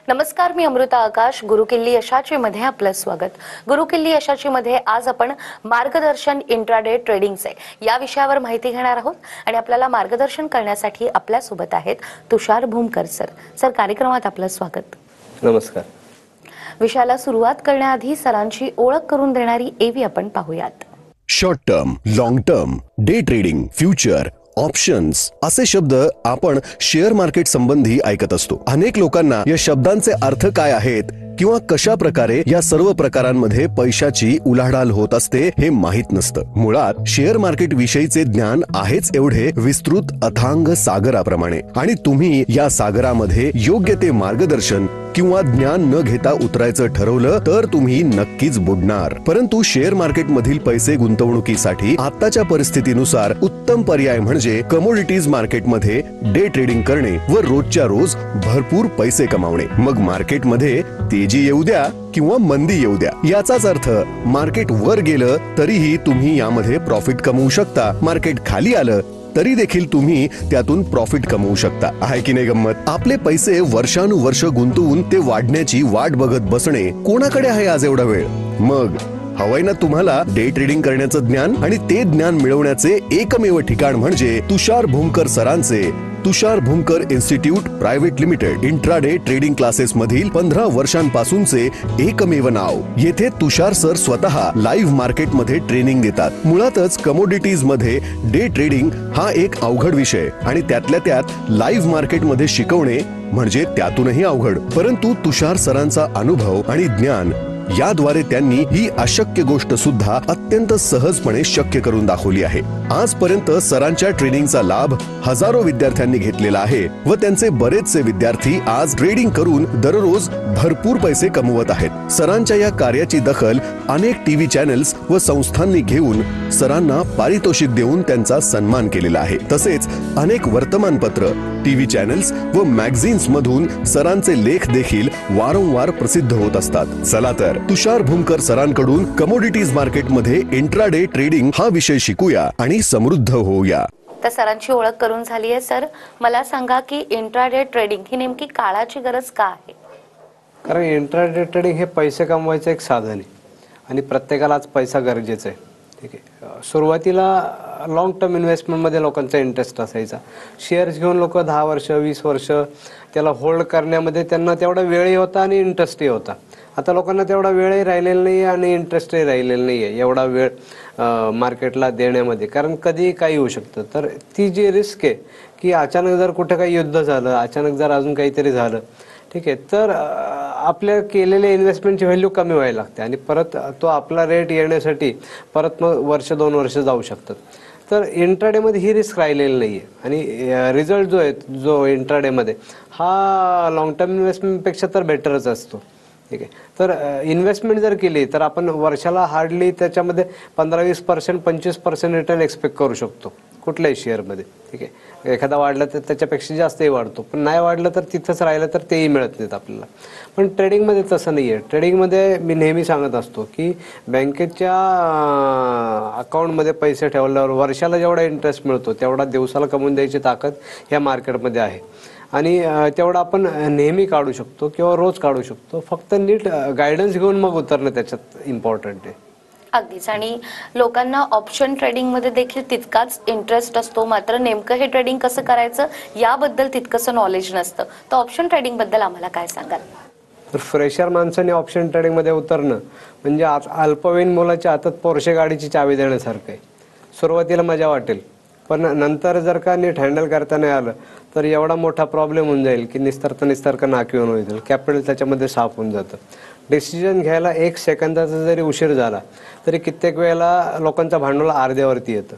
नमस्कार, मी अमृता आकाश. गुरुकिल्ली यशाची मध्ये आपलं स्वागत. गुरुकिल्ली यशाची मध्ये आज आपण मार्गदर्शन इंट्राडे ट्रेडिंगचे या विषयावर माहिती घेणार आहोत आणि आपल्याला मार्गदर्शन करण्यासाठी आपल्या सोबत आहेत तुषार भूमकर सर. सर, कार्यक्रमात आपलं स्वागत. नमस्कार. विषयाला सुरुवात करण्याआधी सरांची ओळख करून देणारी एव्ही आपण पाहूयात. Short term, long term, day trading, future, options असे शब्द आपण शेअर मार्केट संबंधी ऐकत असतो. अनेक लोकांना या शब्दांचे अर्थ काय आहेत किंवा कशा प्रकारे या सर्व प्रकारांमध्ये पैशाची उलाढाल होत असते हे माहित नसतं. मुळात शेअर मार्केट विषयीचे ज्ञान आहेच एवढे विस्तृत अथांग सागराप्रमाणे, आणि तुम्ही या सागरामध्ये योग्य ते मार्गदर्शन किंवा ज्ञान न घेता उतरायचं ठरवलं तर तुम्ही नक्कीच बुडणार. परंतु शेअर मार्केट मधील पैसे गुंतवणुकीसाठी आताच्या परिस्थितीनुसार उत्तम पर्याय म्हणजे कमोडिटीज मार्केटमध्ये डे ट्रेडिंग करणे व रोजच्या रोज भरपूर पैसे कमावणे. मग मार्केटमध्ये तेजी येऊ द्या किंवा मंदी येऊ द्या, याचाच अर्थ मार्केट वर गेलं तरीही तुम्ही यामध्ये प्रॉफिट कमवू शकता. मार्केट खाली आलं तरी देखील तुम्ही त्यातून प्रॉफिट कमवू शकता. आहे की नाही गंमत? आपले पैसे वर्षानुवर्ष गुंतवून ते वाढण्याची वाट बघत बसणे कोणाकडे आहे आज एवढा वेळ? मग हवंय ना तुम्हाला डे ट्रेडिंग करण्याचं ज्ञान, आणि ते ज्ञान मिळवण्याचे एकमेव ठिकाण म्हणजे तुषार भूमकर सरांचे Tushar Bhumkar institute private limited intraday trading classes मधील 15 वर्षांपासूनचे एकमेव नाव. येथे तुषार सर स्वतः लाईव्ह मार्केट मध्ये ट्रेनिंग देतात. मुळातच कमोडिटीज मध्ये डे ट्रेडिंग हा एक अवघड विषय, आणि त्यातल्या त्यात लाईव्ह मार्केट मध्ये शिकवणे म्हणजे त्यातूनही अवघड. परंतु तुषार सरांचा अनुभव आणि ज्ञान याद्वारे त्यांनी ही अशक्य गोष्ट सुद्धा अत्यंत सहजपणे शक्य करून दाखवली आहे. आजपर्यंत सरांच्या ट्रेनिंगचा लाभ हजारो विद्यार्थ्यांनी घेतलेला आहे व त्यांचे बरेचसे विद्यार्थी आज ट्रेडिंग करून दररोज भरपूर पैसे कमवत आहेत. सरांच्या या कार्याची दखल अनेक टीव्ही चॅनल्स व संस्थांनी घेऊन सरांना पारितोषिक देऊन त्यांचा सन्मान केलेला आहे. तसेच अनेक वर्तमानपत्र, टीव्ही चॅनल्स व मॅगझिन्स मधून सरांचे लेख देखील वारंवार प्रसिद्ध होत असतात. चला तर तुषार भूमकर सरांकडून कमोडिटीज मार्केटमध्ये इंट्राडे ट्रेडिंग हा विषय शिकूया आणि समृद्ध होऊया. तर सरांची ओळख करून झाली आहे. सर, मला सांगा की इंट्राडे ट्रेडिंग ही नेमकी काळाची गरज का आहे? कारण इंट्राडे ट्रेडिंग हे पैसे कमवायचं एक साधन आहे आणि प्रत्येकाला आज पैसा गरजेचा आहे. ठीक आहे. सुरुवातीला लॉंग टर्म इन्व्हेस्टमेंटमध्ये लोकांचा इंटरेस्ट असायचा. शेअर्स घेऊन लोक 10 वर्ष 20 वर्ष त्याला होल्ड करण्यामध्ये त्यांना तेवढा वेळही होता आणि इंटरेस्टही होता. आता लोकांना तेवढा वेळही राहिलेला नाही आणि इंटरेस्टही राहिलेला नाही आहे एवढा वेळ मार्केटला देण्यामध्ये, कारण कधीही काही होऊ शकतं. तर ती जी रिस्क आहे की अचानक जर कुठे काही युद्ध झालं, अचानक जर अजून काहीतरी झालं, ठीक आहे, तर आपल्या केलेल्या इन्व्हेस्टमेंटची व्हॅल्यू कमी व्हायला लागते आणि परत तो आपला रेट येण्यासाठी परत मग 1-2 वर्ष जाऊ शकतात. तर इंट्राडेमध्ये ही रिस्क राहिलेली नाही आहे आणि रिझल्ट जो आहे जो इंट्राडेमध्ये हा लॉंग टर्म इन्व्हेस्टमेंटपेक्षा तर बेटरच असतो. ठीक आहे. तर इन्व्हेस्टमेंट जर केली तर आपण वर्षाला हार्डली त्याच्यामध्ये 15-20% 25% रिटर्न एक्सपेक्ट करू शकतो कुठल्याही शेअरमध्ये. ठीक आहे. एखादा वाढला तर त्याच्यापेक्षा जास्तही वाढतो, पण नाही वाढलं तर तिथंच राहिलं तर तेही मिळत नाहीत आपल्याला. पण ट्रेडिंगमध्ये तसं नाही आहे. ट्रेडिंगमध्ये मी नेहमी सांगत असतो की बँकेच्या अकाउंटमध्ये पैसे ठेवल्यावर वर्षाला जेवढा इंटरेस्ट मिळतो तेवढा दिवसाला कमवून द्यायची ताकद ह्या मार्केटमध्ये आहे आणि तेवढा आपण नेहमी काढू शकतो किंवा रोज काढू शकतो. फक्त नीट गायडन्स घेऊन मग उतरणं त्याच्यात इम्पॉर्टंट आहे. अगदीच. आणि लोकांना ऑप्शन ट्रेडिंग मध्ये देखील तितकाच इंटरेस्ट असतो, मात्र नेमकं हे ट्रेडिंग कसं करायचं याबद्दल तितकंसं नॉलेज नसतं. तर ऑप्शन ट्रेडिंग बद्दल आम्हाला काय सांगाल? तर फ्रेशर माणसाने ऑप्शन ट्रेडिंगमध्ये उतरणं म्हणजे अल्पवयीन मुलाच्या हातात पोर्शे गाडीची चावी देण्यासारखं आहे. सुरुवातीला मजा वाटेल, पण नंतर जर का नीट हँडल करता नाही आलं तर एवढा मोठा प्रॉब्लेम होऊन जाईल की निस्तरता नाकीवर होईल. कॅपिटल त्याच्यामध्ये साफ होऊन जातं. डिसिजन घ्यायला 1 सेकंदाचा जरी उशीर झाला तरी कित्येक वेळेला लोकांचा भांडवल अर्ध्यावरती येतं.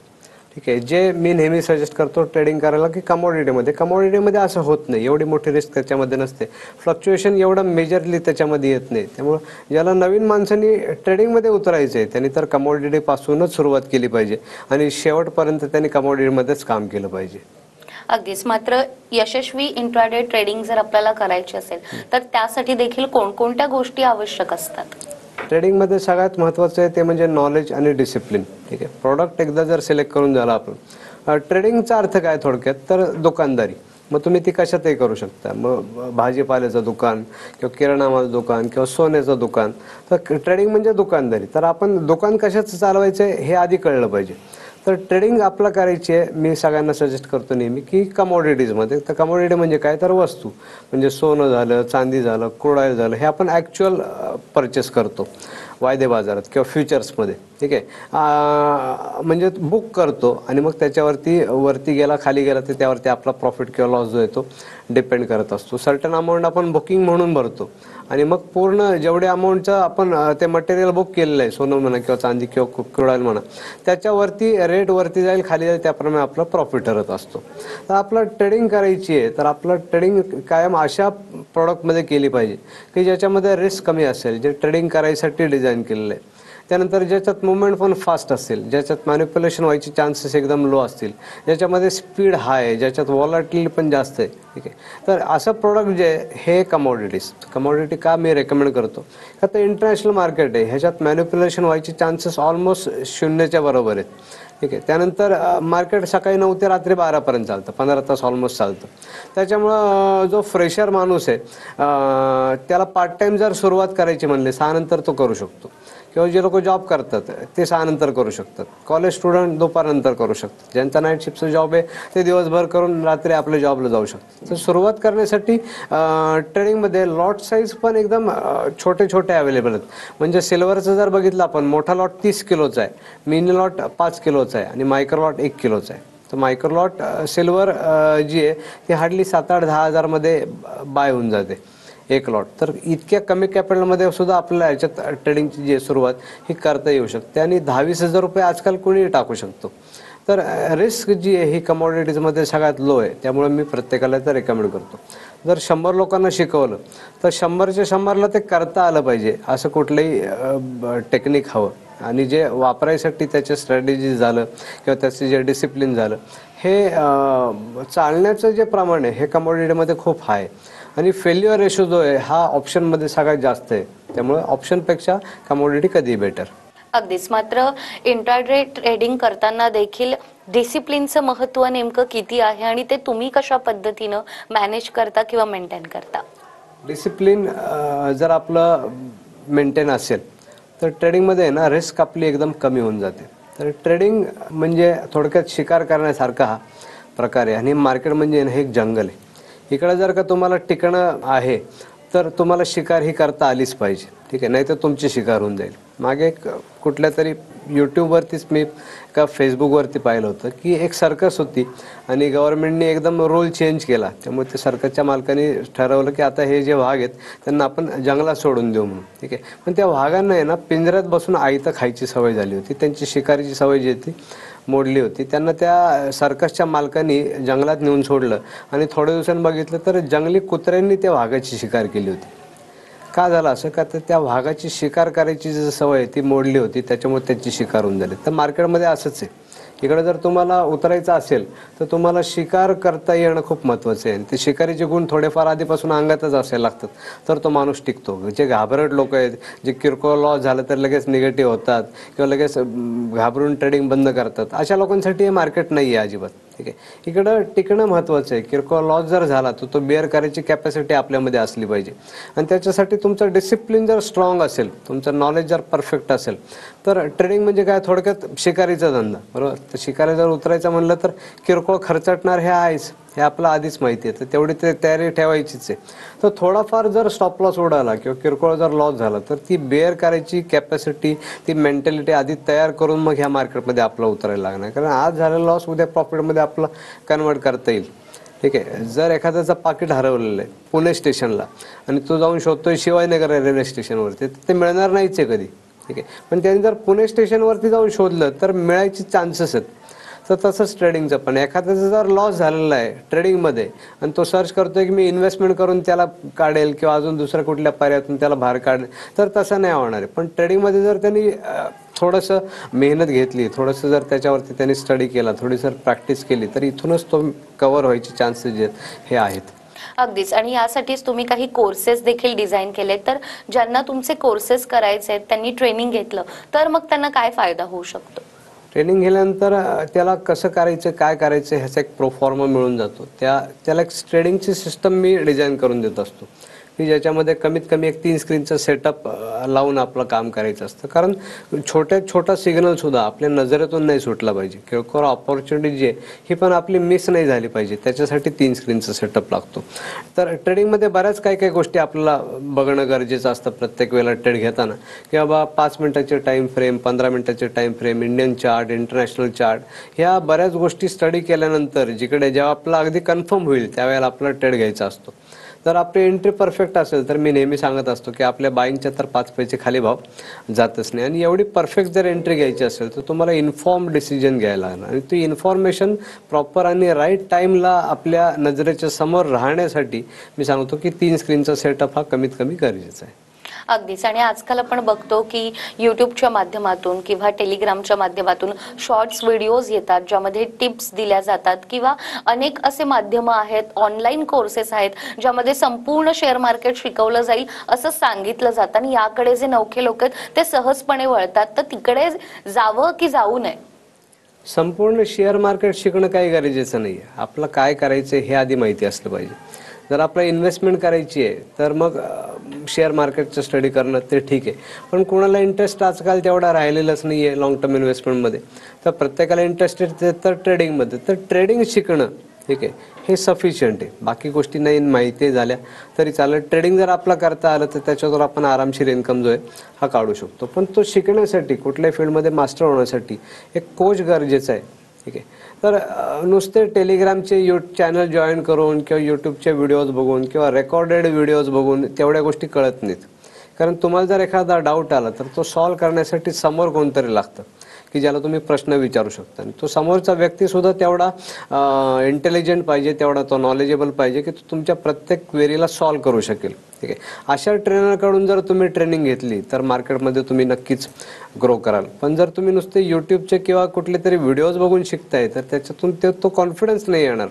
ठीक आहे. जे मी नेहमी सजेस्ट करतो ट्रेडिंग करायला की कमोडिटीमध्ये असं होत नाही, एवढी मोठी रिस्क त्याच्यामध्ये नसते, फ्लक्च्युएशन एवढं मेजरली त्याच्यामध्ये येत नाही. त्यामुळं ज्याला नवीन माणसांनी ट्रेडिंगमध्ये उतरायचं आहे त्यांनी तर कमोडिटीपासूनच सुरुवात केली पाहिजे आणि शेवटपर्यंत त्यांनी कमोडिटीमध्येच काम केलं पाहिजे. अगदीच. मात्र यशस्वी इंट्राडे ट्रेडिंग जर आपल्याला करायची असेल तर त्यासाठी देखील कोणकोणत्या गोष्टी आवश्यक असतात? ट्रेडिंगमध्ये सगळ्यात महत्त्वाचं आहे ते म्हणजे नॉलेज आणि डिसिप्लिन. ठीक आहे. प्रोडक्ट एकदा जर सिलेक्ट करून झाला आपण, ट्रेडिंगचा अर्थ काय थोडक्यात तर दुकानदारी. मग तुम्ही ती कशातही करू शकता. मग भाजीपाल्याचं दुकान किंवा किराणा माल दुकान किंवा सोन्याचं दुकान, तर ट्रेडिंग म्हणजे दुकानदारी. तर आपण दुकान कशाचं चालवायचं आहे हे आधी कळलं पाहिजे. तर ट्रेडिंग आपलं करायची आहे, मी सगळ्यांना सजेस्ट करतो नेहमी की कमोडिटीजमध्ये. तर कमोडिटी म्हणजे काय, तर वस्तू, म्हणजे सोनं झालं, चांदी झालं, क्रूड ऑइल झालं, हे आपण ॲक्च्युअल परचेस करतो वायदे बाजारात किंवा फ्युचर्समध्ये. ठीक आहे, म्हणजे बुक करतो आणि मग त्याच्यावरती वरती गेला खाली गेला तर त्यावरती आपला प्रॉफिट किंवा लॉस जो आहे तो डिपेंड करत असतो. सर्टन अमाऊंट आपण बुकिंग म्हणून भरतो आणि मग पूर्ण जेवढ्या अमाऊंटचं आपण ते मटेरियल बुक केलेलं आहे, सोनं म्हणा किंवा चांदी किंवा क्रूड ऑइल म्हणा, त्याच्यावरती रेट वरती जाईल खाली जाईल त्याप्रमाणे आपला प्रॉफिट ठरत असतो. तर आपलं ट्रेडिंग करायची आहे तर आपलं ट्रेडिंग कायम अशा प्रॉडक्टमध्ये केली पाहिजे की ज्याच्यामध्ये रिस्क कमी असेल, जे ट्रेडिंग करायसाठी डिझाईन केलेलं आहे. त्यानंतर ज्याच्यात मुवमेंट पण फास्ट असेल, ज्याच्यात मॅनिप्युलेशन व्हायचे चान्सेस एकदम लो असतील, ज्याच्यामध्ये स्पीड हाय आहे, ज्याच्यात व्हॉलॅटिलिटी पण जास्त आहे. ठीक आहे, तर असं प्रोडक्ट जे हे कमोडिटी का मी रेकमेंड करतो, का तर इंटरनॅशनल मार्केट आहे, ह्याच्यात मॅनिप्युलेशन व्हायचे चान्सेस ऑलमोस्ट शून्याच्या बरोबर आहेत. ठीक आहे, त्यानंतर मार्केट सकाळी 9 ते रात्री 12पर्यंत चालतं, 15 तास ऑलमोस्ट चालतं. त्याच्यामुळं जो फ्रेशर माणूस आहे त्याला पार्ट टाईम जर सुरुवात करायची म्हणले 6 नंतर तो करू शकतो, किंवा जे लोक जॉब करतात ते 6 नंतर करू शकतात, कॉलेज स्टुडंट दुपारनंतर करू शकतात, ज्यांचा नाईट शिफ्टचा जॉब आहे ते दिवसभर करून रात्री आपल्या जॉबला जाऊ शकतात. तर सुरुवात करण्यासाठी ट्रेडिंगमध्ये लॉट साईज पण एकदम छोटे छोटे अवेलेबल आहेत. म्हणजे सिल्वरचं जर बघितलं आपण, मोठा लॉट 30 किलोचा आहे, मिनी लॉट 5 किलोचा आहे आणि मायक्रो लॉट 1 किलोचा आहे. तर मायक्रो लॉट सिल्वर जी आहे ती हार्डली 7-8-10 हजारमध्ये बाय होऊन जाते एक लॉट. तर इतक्या कमी कॅपिटलमध्ये सुद्धा आपल्याला ह्याच्यात ट्रेडिंगची जी सुरुवात ही करता येऊ शकते आणि 10-20 हजार रुपये आजकाल कोणीही टाकू शकतो. तर रिस्क जी आहे ही कमोडिटीजमध्ये सगळ्यात लो आहे, त्यामुळे मी प्रत्येकाला ते रेकमेंड करतो. जर 100 लोकांना शिकवलं तर 100च्या 100ला ते करता आलं पाहिजे, असं कुठलंही टेक्निक हवं. आणि जे वापरायसाठी त्याचे स्ट्रॅटेजी झालं किंवा त्याचे जे डिसिप्लिन झालं, हे चालण्याचं जे प्रमाण आहे हे कमोडिटीमध्ये खूप हाय आहे. आणि फेल्युअर रेशो जो आहे हा ऑप्शनमध्ये सगळ्यात जास्त आहे, त्यामुळे ऑप्शनपेक्षा कमोडिटी कधी बेटर. अगदीच. मात्र इंट्राडे ट्रेडिंग करताना देखील डिसिप्लिनचं महत्त्व नेमकं किती आहे आणि ते तुम्ही कशा पद्धतीनं मॅनेज करता किंवा मेंटेन करता? डिसिप्लिन जर आपलं मेंटेन असेल तर ट्रेडिंगमध्ये ना रिस्क आपली एकदम कमी होऊन जाते. तर ट्रेडिंग म्हणजे थोडक्यात शिकार करण्यासारखा हा प्रकार आहे आणि मार्केट म्हणजे हे एक जंगल आहे. इकडे जर का तुम्हाला टिकणं आहे तर तुम्हाला शिकार ही करता आलीच पाहिजे. ठीक आहे, नाही तर तुमची शिकार होऊन जाईल. मागे एक कुठल्या तरी यूट्यूबवरतीच मी का फेसबुकवरती पाहिलं होतं की एक सर्कस होती आणि गव्हर्नमेंटने एकदम रूल चेंज केला. त्यामुळे ते सर्कसच्या मालकाने ठरवलं की आता हे जे वाघ आहेत त्यांना आपण जंगलात सोडून देऊ म्हणून. ठीक आहे, पण त्या वाघांना आहे ना पिंजऱ्यात बसून आयतं खायची सवय झाली होती, त्यांची शिकारीची सवय जी होती मोडली होती. त्यांना त्या सर्कसच्या मालकांनी जंगलात नेऊन सोडलं आणि थोड्या दिवसांनी बघितलं तर जंगली कुत्र्यांनी त्या वाघाची शिकार केली होती. का झालं असं, का तर त्या वाघाची शिकार करायची जी सवय आहे ती मोडली होती, त्याच्यामुळे त्याची शिकार होऊन झाली. तर मार्केटमध्ये असंच आहे, इकडे जर तुम्हाला उतरायचं असेल तर तुम्हाला शिकार करता येणं खूप महत्त्वाचं आहे. ते शिकारीचे गुण थोडेफार आधीपासून अंगातच असायला लागतात तर तो माणूस टिकतो. जे घाबरट लोक आहेत, जे किरकोळ लॉस झालं तर लगेच निगेटिव्ह होतात किंवा लगेच घाबरून ट्रेडिंग बंद करतात, अशा लोकांसाठी हे मार्केट नाही आहे अजिबात. ठीक आहे, इकडं टिकणं महत्त्वाचं आहे. किरकोळ लॉस जर झाला तर तो बेअर करायची कॅपॅसिटी आपल्यामध्ये असली पाहिजे आणि त्याच्यासाठी तुमचं डिसिप्लिन जर स्ट्रॉंग असेल, तुमचं नॉलेज जर परफेक्ट असेल तर ट्रेडिंग म्हणजे काय, थोडक्यात शिकारीचा धंदा, बरोबर. तर शिकारी जर उतरायचं म्हणलं तर किरकोळ खर्चटणार हे आहेच, हे आपलं आधीच माहिती आहे. तर तेवढी ते तयारी ठेवायचीच आहे. तर थोडाफार जर स्टॉप लॉस उडाला किंवा किरकोळ जर लॉस झाला तर ती बेअर करायची कॅपॅसिटी, ती मेंटॅलिटी आधी तयार करून मग ह्या मार्केटमध्ये आपलं उतरायला लागणार. कारण आज झालेला लॉस उद्या प्रॉफिटमध्ये आपलं कन्वर्ट करता येईल. ठीक आहे, जर एखाद्याचं पाकिट हरवलेलं आहे पुणे स्टेशनला आणि तो जाऊन शोधतोय शिवाजीनगर रेल्वे स्टेशनवरती, ते मिळणार नाहीच आहे कधी. ठीक आहे, पण त्यांनी जर पुणे स्टेशनवरती जाऊन शोधलं तर मिळायचे चान्सेस आहेत. तर तसंच ट्रेडिंगचं पण, एखाद्याचा जर लॉस झालेला आहे ट्रेडिंगमध्ये आणि तो सर्च करतोय की मी इन्व्हेस्टमेंट करून त्याला काढेल किंवा अजून दुसऱ्या कुठल्या पर्यायातून त्याला बाहेर काढेल, तर तसं नाही होणार आहे. पण ट्रेडिंगमध्ये जर त्यांनी थोडंसं मेहनत घेतली, थोडंसं जर त्याच्यावरती त्यांनी स्टडी केला, थोडी जर प्रॅक्टिस केली तर इथूनच तो कव्हर व्हायचे चान्सेस जे आहेत हे आहेत. अगदीच. आणि यासाठीच तुम्ही काही कोर्सेस देखील डिझाईन केले. तर ज्यांना तुमचे कोर्सेस करायचे आहेत त्यांनी ट्रेनिंग घेतलं तर मग त्यांना काय फायदा होऊ शकतो? ट्रेनिंग घेतल्यानंतर त्याला कसं करायचं, काय करायचं ह्याचा एक प्रोफॉर्मा मिळून जातो. त्याला एक ट्रेडिंगची सिस्टम मी डिझाईन करून देत असतो की ज्याच्यामध्ये कमीत कमी एक 3 स्क्रीनचं सेटअप लावून आपलं काम करायचं असतं. कारण छोटा सिग्नलसुद्धा आपल्या नजरेतून नाही सुटला पाहिजे. किरकोळ ऑपॉर्च्युनिटी जी आहे ही पण आपली मिस नाही झाली पाहिजे, त्याच्यासाठी 3 स्क्रीनचं सेटअप लागतो. तर ट्रेडिंगमध्ये बऱ्याच काही गोष्टी आपल्याला बघणं गरजेचं असतं प्रत्येक वेळेला ट्रेड घेताना, की बाबा 5 मिनिटाचे टाईम फ्रेम, 15 मिनिटाचे time frame, Indian chart, international chart, ह्या बऱ्याच गोष्टी स्टडी केल्यानंतर जेव्हा आपला अगदी कन्फर्म होईल त्यावेळेला आपला ट्रेड घ्यायचा असतो. जर आपली एंट्री परफेक्ट असेल तर मी नेहमी सांगत असतो की आपल्या बाईंगच्या तर 5 पैसे खाली भाव जातच नाही. आणि एवढी परफेक्ट जर एंट्री घ्यायची असेल तर तुम्हाला इन्फॉर्म डिसिजन घ्यायला लागणार. आणि ती इन्फॉर्मेशन प्रॉपर आणि राईट टाईमला आपल्या नजरेच्या समोर राहण्यासाठी मी सांगतो की 3 स्क्रीनचा सेटअप हा कमीत कमी गरजेचा आहे. अगदीच. आणि आजकाल आपण बघतो की युट्यूबच्या माध्यमातून किंवा टेलिग्रामच्या माध्यमातून शॉर्ट्स व्हिडिओज येतात ज्यामध्ये टिप्स दिल्या जातात, किंवा अनेक असे माध्यमं आहेत, ऑनलाईन कोर्सेस आहेत ज्यामध्ये संपूर्ण शेअर मार्केट शिकवलं जाईल असं सांगितलं जातं. आणि याकडे जे नवखे लोक आहेत ते सहजपणे वळतात. तर तिकडे जावं की जाऊ नये? संपूर्ण शेअर मार्केट शिकणं काही गरजेचं नाही आहे. आपलं काय करायचं हे आधी माहिती असलं पाहिजे. जर आपल्याला इन्व्हेस्टमेंट करायची आहे तर मग शेअर मार्केटचं स्टडी करणं ते ठीक आहे. पण कोणाला इंटरेस्ट आजकाल तेवढा राहिलेलाच नाही आहे लॉंग टर्म इन्व्हेस्टमेंटमध्ये. तर प्रत्येकाला इंटरेस्टेड तर ट्रेडिंगमध्ये. तर ट्रेडिंग शिकणं ठीक आहे हे सफिशियंट आहे. बाकी गोष्टी नाही माहिती झाल्या तरी चालेल. ट्रेडिंग जर आपला करता आलं तर त्याच्यावर आपण आरामशीर इन्कम जो आहे हा काढू शकतो. पण तो शिकण्यासाठी, कुठल्याही फील्डमध्ये मास्टर होण्यासाठी एक कोच गरजेचा आहे. ठीक आहे. तर नुसते टेलिग्रामचे चॅनल जॉईन करून किंवा यूट्यूबचे व्हिडिओज बघून किंवा रेकॉर्डेड व्हिडिओज बघून तेवढ्या गोष्टी कळत नाहीत. कारण तुम्हाला जर एखादा डाऊट आला तर तो सॉल्व्ह करण्यासाठी समोर कोणतरी लागतं की ज्याला तुम्ही प्रश्न विचारू शकता. आणि तो समोरचा व्यक्तीसुद्धा तेवढा इंटेलिजंट पाहिजे, तेवढा तो नॉलेजेबल पाहिजे की तो तुमच्या प्रत्येक क्वेरीला सॉल्व्ह करू शकेल. ठीक आहे. अशा ट्रेनरकडून जर तुम्ही ट्रेनिंग घेतली तर मार्केटमध्ये तुम्ही नक्कीच ग्रो कराल. पण जर तुम्ही नुसते यूट्यूबचे किंवा कुठले तरी व्हिडिओज बघून शिकताय तर त्याच्यातून तो कॉन्फिडन्स नाही येणार.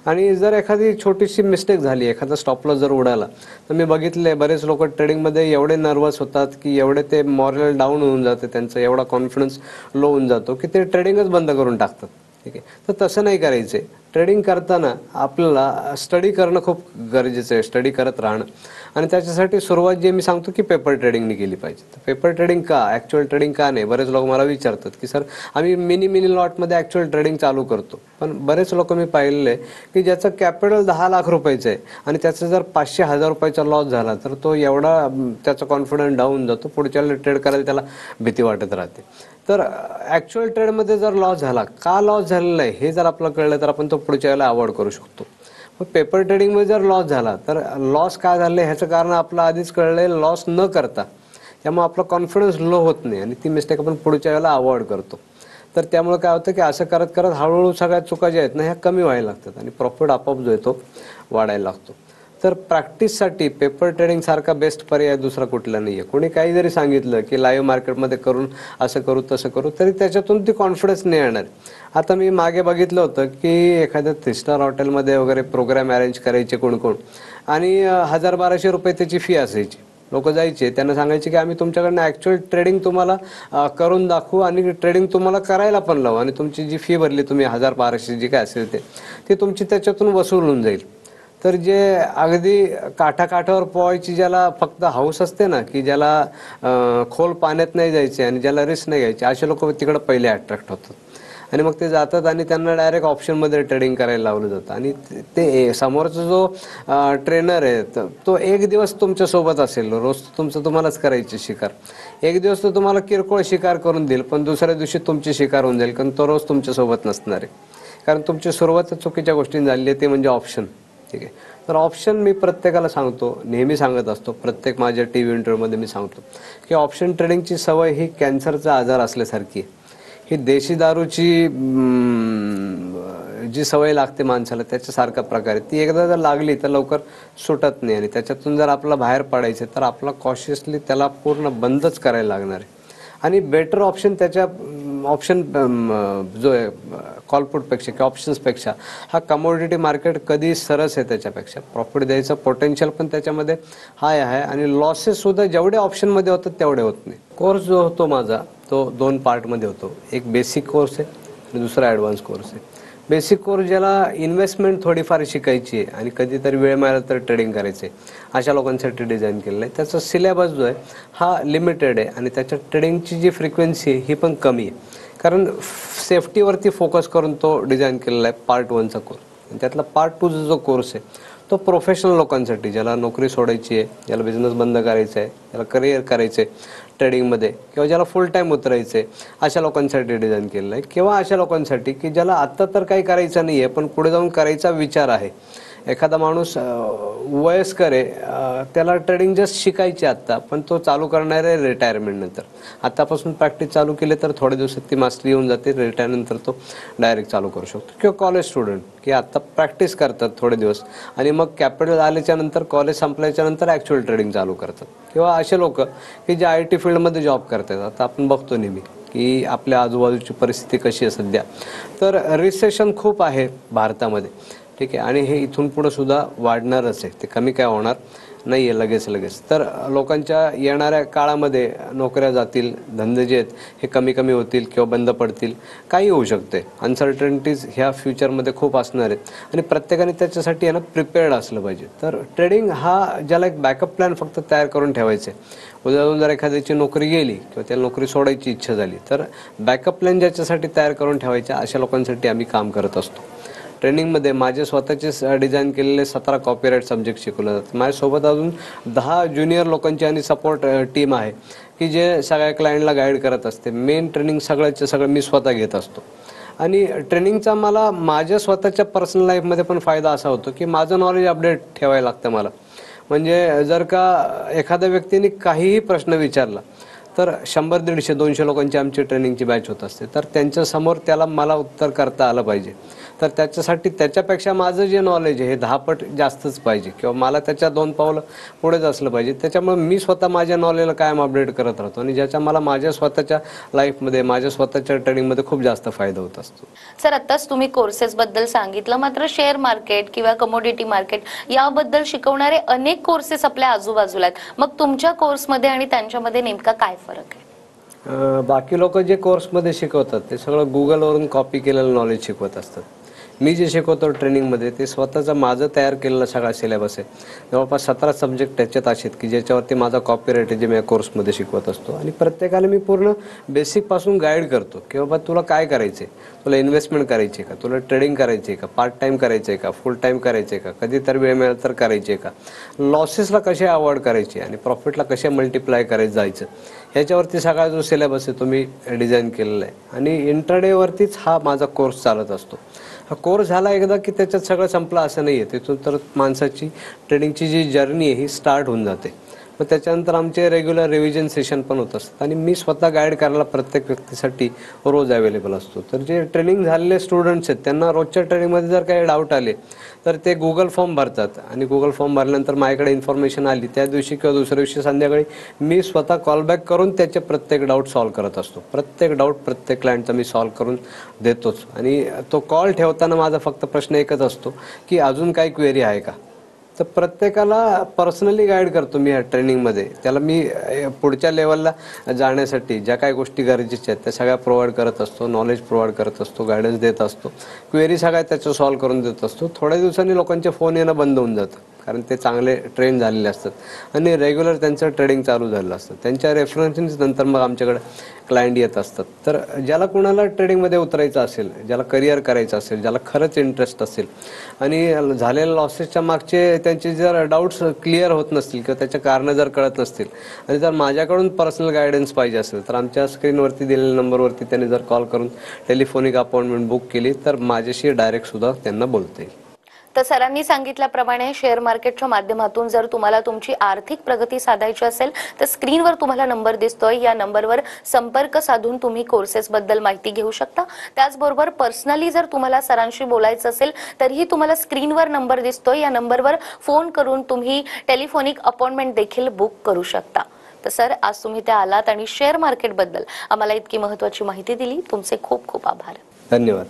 आणि जर एखादी छोटीशी मिस्टेक झाली, एखादा स्टॉप लॉस जर उडाला तर मी बघितले बरेच लोक ट्रेडिंगमध्ये एवढे नर्वस होतात की एवढे ते मॉरल डाऊन होऊन जाते, त्यांचा एवढा कॉन्फिडन्स लो होऊन जातो की ते ट्रेडिंगच बंद करून टाकतात. ठीक आहे. तर तसं नाही करायचं. ट्रेडिंग करताना आपल्याला स्टडी करणं खूप गरजेचं आहे, स्टडी करत राहणं. आणि त्याच्यासाठी सुरुवात जे मी सांगतो की पेपर ट्रेडिंगने केली पाहिजे. तर पेपर ट्रेडिंग का, ॲक्च्युअल ट्रेडिंग का नाही? बरेच लोक मला विचारतात की सर आम्ही मिनी लॉटमध्ये ॲक्च्युअल ट्रेडिंग चालू करतो. पण बरेच लोक मी पाहिलेलं आहे की ज्याचं कॅपिटल 10 लाख रुपयाचं आहे आणि त्याचा जर 500,000 रुपयाचा लॉस झाला तर तो एवढा त्याचा कॉन्फिडन्स डाऊन जातो, पुढच्या ट्रेड करायला त्याला भीती वाटत राहते. तर ॲक्च्युअल ट्रेडमध्ये जर लॉस झाला, का लॉस झालेला आहे हे जर आपल्याला कळलं तर आपण तो पुढच्या वेळेला अवॉइड करू शकतो. मग पेपर ट्रेडिंगमध्ये जर लॉस झाला तर लॉस का झालं ह्याचं कारण आपलं आधीच कळलं आहे, लॉस न करता. त्यामुळे आपला कॉन्फिडन्स लो होत नाही आणि ती मिस्टेक आपण पुढच्या वेळेला अवॉइड करतो. तर त्यामुळे काय होतं की असं करत करत हळूहळू सगळ्या चुका ज्या आहेत ना ह्या कमी व्हायला लागतात आणि प्रॉफिट आपोआप जो आहे तो वाढायला लागतो. तर प्रॅक्टिससाठी पेपर ट्रेडिंग सारखा बेस्ट पर्याय दुसरा कुठला नाही आहे. कोणी काही जरी सांगितलं की लाईव्ह मार्केटमध्ये करून असं करू तसं करू तरी त्याच्यातून ती कॉन्फिडन्स नाही येणार. आता मी मागे बघितलं होतं की एखाद्या 3 स्टार हॉटेलमध्ये वगैरे प्रोग्राम अरेंज करायचे कोण आणि 1,000-1,200 रुपये त्याची फी असायची. लोक जायचे, त्यांना सांगायचे की आम्ही तुमच्याकडनं ॲक्च्युअल ट्रेडिंग तुम्हाला करून दाखवू आणि ट्रेडिंग तुम्हाला करायला पण लावू आणि तुमची जी फी भरली तुम्ही 1,000-1,200 जी काय असेल ते तुमची त्याच्यातून वसूल होऊन जाईल. तर जे अगदी काठावर पोहायची ज्याला फक्त हाऊस असते ना, की ज्याला खोल पाण्यात नाही जायचे आणि ज्याला रिस्क नाही घ्यायची, असे लोक तिकडे पहिले अट्रॅक्ट होतात आणि मग ते जातात आणि त्यांना डायरेक्ट ऑप्शनमध्ये ट्रेडिंग करायला लावलं जातं. आणि ते समोरचा जो ट्रेनर आहे तो एक दिवस तुमच्यासोबत असेल, रोज तुम्हालाच करायची शिकार. एक दिवस तो तुम्हाला किरकोळ शिकार करून देईल, पण दुसऱ्या दिवशी तुमची शिकार होऊन जाईल, कारण तो रोज तुमच्यासोबत नसणार आहे. कारण तुमची सुरुवात चुकीच्या गोष्टींनी झाली आहे, ते म्हणजे ऑप्शन. ठीक आहे. तर ऑप्शन मी प्रत्येकाला सांगतो, नेहमी सांगत असतो, प्रत्येक माझ्या TV इंटरव्ह्यूमध्ये मी सांगतो की ऑप्शन ट्रेडिंगची सवय ही कॅन्सरचा आजार असल्यासारखी आहे. ही देशी दारूची जी सवय लागते माणसाला त्याच्यासारखा प्रकार आहे. ती एकदा जर लागली तर लवकर सुटत नाही आणि त्याच्यातून जर आपल्याला बाहेर पडायचं तर आपला कॉशियसली त्याला पूर्ण बंदच करायला लागणार आहे. आणि बेटर ऑप्शन त्याच्या ऑप्शन जो आहे कॉलपुटपेक्षा किंवा ऑप्शन्सपेक्षा हा कमोडिटी मार्केट कधी सरस आहे, त्याच्यापेक्षा प्रॉफिट द्यायचं पोटेन्शियल पण त्याच्यामध्ये हाय आहे आणि लॉसेस सुद्धा जेवढे ऑप्शनमध्ये होतात तेवढे होत नाही. कोर्स जो होतो माझा तो 2 पार्टमध्ये होतो. एक बेसिक कोर्स आहे आणि दुसरा ॲडव्हान्स कोर्स आहे. बेसिक कोर्स ज्याला इन्व्हेस्टमेंट थोडीफार शिकायची आहे आणि कधीतरी वेळ मिळाला तर ट्रेडिंग करायचं आहे अशा लोकांसाठी डिझाईन केलेलं आहे. त्याचा सिलेबस जो आहे हा लिमिटेड आहे आणि त्याच्या ट्रेडिंगची जी फ्रिक्वेन्सी आहे ही पण कमी आहे, कारण सेफ्टीवरती फोकस करून तो डिझाईन केलेला आहे पार्ट 1चा कोर्स. आणि त्यातला पार्ट 2चा जो कोर्स आहे तो प्रोफेशनल लोकांसाठी, ज्याला नोकरी सोडायची आहे, ज्याला बिझनेस बंद करायचा आहे, ज्याला करिअर करायचं आहे ट्रेडिंगमध्ये, किंवा ज्याला फुल टाईम उतरायचं आहे अशा लोकांसाठी डिझाईन केलेलं आहे. किंवा अशा लोकांसाठी की ज्याला आत्ता तर काही करायचं नाही आहे पण पुढे जाऊन करायचा विचार आहे. एखादा माणूस वयस्कर आहे, त्याला ट्रेडिंग जस्ट शिकायची आत्ता, पण तो चालू करणार आहे रिटायरमेंटनंतर. आत्तापासून प्रॅक्टिस चालू केली तर थोड्या दिवसात ती मास्टरी येऊन जाते, रिटायरनंतर तो डायरेक्ट चालू करू शकतो. किंवा कॉलेज स्टुडंट की आत्ता प्रॅक्टिस करतात थोडे दिवस आणि मग कॅपिटल आल्याच्या नंतर कॉलेज संपल्याच्या नंतर ॲक्च्युअल ट्रेडिंग चालू करतात. किंवा असे लोक की जे IT फील्डमध्ये जॉब करतात. आता आपण बघतो नेहमी की आपल्या आजूबाजूची परिस्थिती कशी आहे सध्या, तर रिसेशन खूप आहे भारतामध्ये, ठीक आहे, आणि हे इथून पुढं सुद्धा वाढणारच आहे, ते कमी काय होणार नाही आहे लगेच. तर लोकांच्या येणाऱ्या काळामध्ये नोकऱ्या जातील, धंदे जे आहेत हे कमी होतील किंवा बंद पडतील, काही होऊ शकते. अनसर्टनिटीज ह्या फ्युचरमध्ये खूप असणार आहेत आणि प्रत्येकाने त्याच्यासाठी आहे ना प्रिपेअर्ड असलं पाहिजे. तर ट्रेडिंग हा ज्याला एक बॅकअप प्लॅन फक्त तयार करून ठेवायचे, उद्या जाऊन जर एखाद्याची नोकरी गेली किंवा त्याला नोकरी सोडायची इच्छा झाली तर बॅकअप प्लॅन ज्याच्यासाठी तयार करून ठेवायचे अशा लोकांसाठी आम्ही काम करत असतो. ट्रेनिंगमध्ये माझे स्वतःचे डिझाईन केलेले 17 कॉपीराईट सब्जेक्ट शिकवले जातात. माझ्यासोबत अजून 10 ज्युनियर लोकांची आणि सपोर्ट टीम आहे की जे सगळ्या क्लायंटला गाईड करत असते. मेन ट्रेनिंग सगळं मी स्वतः घेत असतो. आणि ट्रेनिंगचा मला माझ्या स्वतःच्या पर्सनल लाईफमध्ये पण फायदा असा होतो की माझं नॉलेज अपडेट ठेवायला लागतं मला. म्हणजे जर का एखाद्या व्यक्तीने काहीही प्रश्न विचारला तर 100, 150, 200 लोकांची आमची ट्रेनिंगची बॅच होत असते, तर त्यांच्यासमोर त्याला मला उत्तर करता आलं पाहिजे. तर त्याच्यासाठी त्याच्यापेक्षा माझं जे नॉलेज आहे हे 10 पट जास्तच पाहिजे किंवा मला त्याच्या 2 पावलं पुढेच असलं पाहिजे. त्याच्यामुळे मी स्वतः माझ्या नॉलेजला कायम अपडेट करत राहतो आणि ज्याचा मला माझ्या स्वतःच्या लाईफमध्ये, माझ्या स्वतःच्या ट्रेडिंगमध्ये खूप जास्त फायदा होत असतो. सर, आताच तुम्ही कोर्सेस बद्दल सांगितलं, मात्र शेअर मार्केट किंवा कमोडिटी मार्केट याबद्दल शिकवणारे अनेक कोर्सेस आपल्या आजूबाजूला आहेत. मग तुमच्या कोर्समध्ये आणि त्यांच्यामध्ये नेमका काय फरक आहे? बाकी लोक जे कोर्समध्ये शिकवतात ते सगळं गुगलवरून कॉपी केलेलं नॉलेज शिकवत असतात. मी जे शिकवतो ट्रेनिंगमध्ये ते स्वतःचं माझं तयार केलेला सगळा सिलेबस आहे. जवळपास 17 सब्जेक्ट त्याच्यात असे आहेत की ज्याच्यावरती माझा कॉपीराईट आहे जे मी या कोर्समध्ये शिकवत असतो. आणि प्रत्येकाला मी पूर्ण बेसिकपासून गाईड करतो की बाबा तुला काय करायचं आहे, तुला इन्व्हेस्टमेंट करायची आहे का, तुला ट्रेडिंग करायची आहे का, पार्ट टाईम करायचं आहे का, फुल टाईम करायचं आहे का, कधी तर वेळ मिळाला तर करायची आहे का, लॉसेसला कसे अवॉइड करायचे आणि प्रॉफिटला कसे मल्टिप्लाय करायचं जायचं, ह्याच्यावरती सगळा जो सिलेबस आहे तो मी डिझाईन केलेला आहे. आणि इंट्राडेवरतीच हा माझा कोर्स चालत असतो. हा कोर्स झाला एकदा की त्याच्यात सगळं संपलं असं नाही आहे. तिथून तर माणसाची ट्रेडिंगची जी जर्नी आहे ही स्टार्ट होऊन जाते. मग त्याच्यानंतर आमचे रेग्युलर रिव्हिजन सेशन पण होत असतात आणि मी स्वतः गाईड करायला प्रत्येक व्यक्तीसाठी रोज अवेलेबल असतो. तर जे ट्रेनिंग झालेले स्टुडंट्स आहेत त्यांना रोजच्या ट्रेनिंगमध्ये जर काही डाऊट आले तर ते गुगल फॉर्म भरतात आणि गुगल फॉर्म भरल्यानंतर माझ्याकडे इन्फॉर्मेशन आली त्या दिवशी किंवा दुसऱ्या दिवशी संध्याकाळी मी स्वतः कॉलबॅक करून त्याचे प्रत्येक डाऊट सॉल्व्ह करत असतो. प्रत्येक डाऊट प्रत्येक क्लायंटचा मी सॉल्व्ह करून देतोच. आणि तो कॉल ठेवताना माझा फक्त प्रश्न एकच असतो की अजून काही क्वेरी आहे का. तर प्रत्येकाला पर्सनली गाईड करतो मी या ट्रेनिंगमध्ये. त्याला मी पुढच्या लेवलला जाण्यासाठी ज्या काही गोष्टी गरजेच्या आहेत त्या सगळ्या प्रोव्हाइड करत असतो, नॉलेज प्रोव्हाइड करत असतो, गायडन्स देत असतो, क्वेरी सगळ्या त्याचं सॉल्व्ह करून देत असतो. थोड्या दिवसांनी लोकांचे फोन येणं बंद होऊन जातं कारण ते चांगले ट्रेन झालेले असतात आणि रेग्युलर त्यांचं ट्रेडिंग चालू झालेलं असतं. त्यांच्या रेफरन्स नंतर मग आमच्याकडे क्लायंट येत असतात. तर ज्याला कोणाला ट्रेडिंगमध्ये उतरायचं असेल, ज्याला करिअर करायचं असेल, ज्याला खरंच इंटरेस्ट असेल आणि झालेल्या लॉसेसच्या मागचे त्यांचे जर डाऊट्स क्लिअर होत नसतील किंवा त्याचे कारणं जर कळत नसतील आणि जर माझ्याकडून पर्सनल गायडन्स पाहिजे असेल तर आमच्या स्क्रीनवरती दिलेल्या नंबरवरती त्यांनी जर कॉल करून टेलिफोनिक अपॉइंटमेंट बुक केली तर माझ्याशी डायरेक्ट सुद्धा त्यांना बोलता येईल. तर सरांनी सांगितल्याप्रमाणे शेअर मार्केटच्या माध्यमातून जर तुम्हाला तुमची आर्थिक प्रगती साधायची असेल तर स्क्रीनवर तुम्हाला नंबर दिसतोय, या नंबरवर संपर्क साधून तुम्ही कोर्सेस बद्दल माहिती घेऊ शकता. त्याचबरोबर पर्सनली जर तुम्हाला सरांशी बोलायचं असेल तरीही तुम्हाला स्क्रीनवर नंबर दिसतोय, या नंबरवर फोन करून तुम्ही टेलिफोनिक अपॉइंटमेंट देखील बुक करू शकता. तर सर, आज तुम्ही त्या आलात आणि शेअर मार्केट बद्दल आम्हाला इतकी महत्त्वाची माहिती दिली. तुमचे खूप खूप आभार. धन्यवाद.